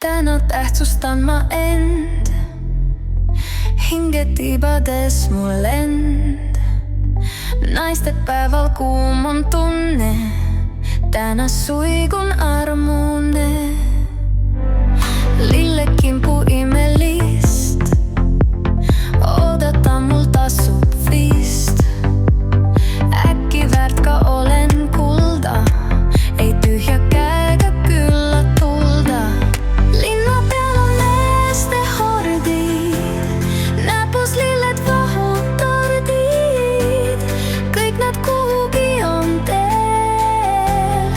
täna tähtsustan ma end, hinge tibades mu lend. Naistepäeval kuum on tunne, täna suigun armune. Lillekimpu imelist oodata mul tasub vist. Äkki väärt ka olen kulda, ei tühja käega külla tulda. Linna peal on meeste hordid, näpus lilled vahutordid. Kõik nad kuhugi on teel,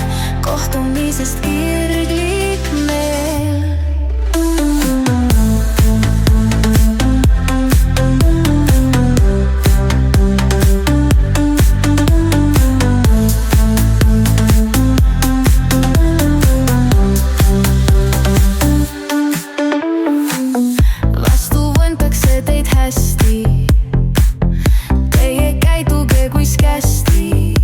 kohtumisest kirglik meel. Teie käituge kuis kästi,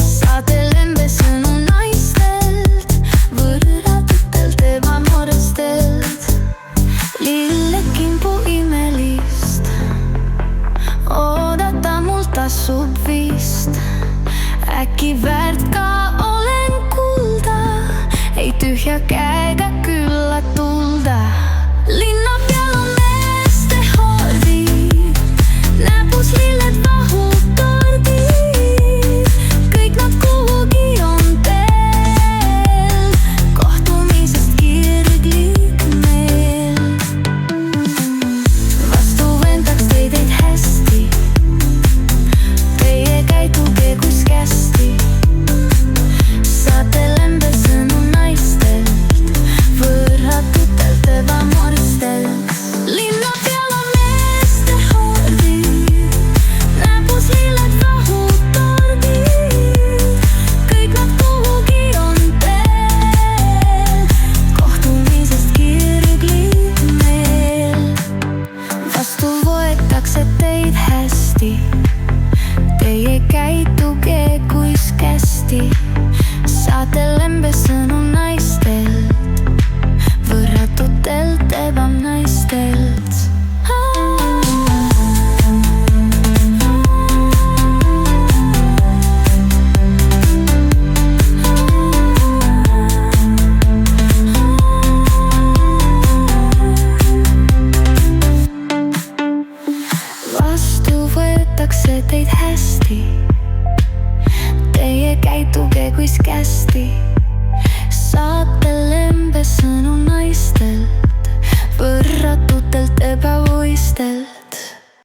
saate lembe sõnu naistelt, võrratutelt ebamorestelt. Lillekimpu imelist oodata mul tasub vist. Äkki väärt ka olen kulda, ei tühja käega külla tulda.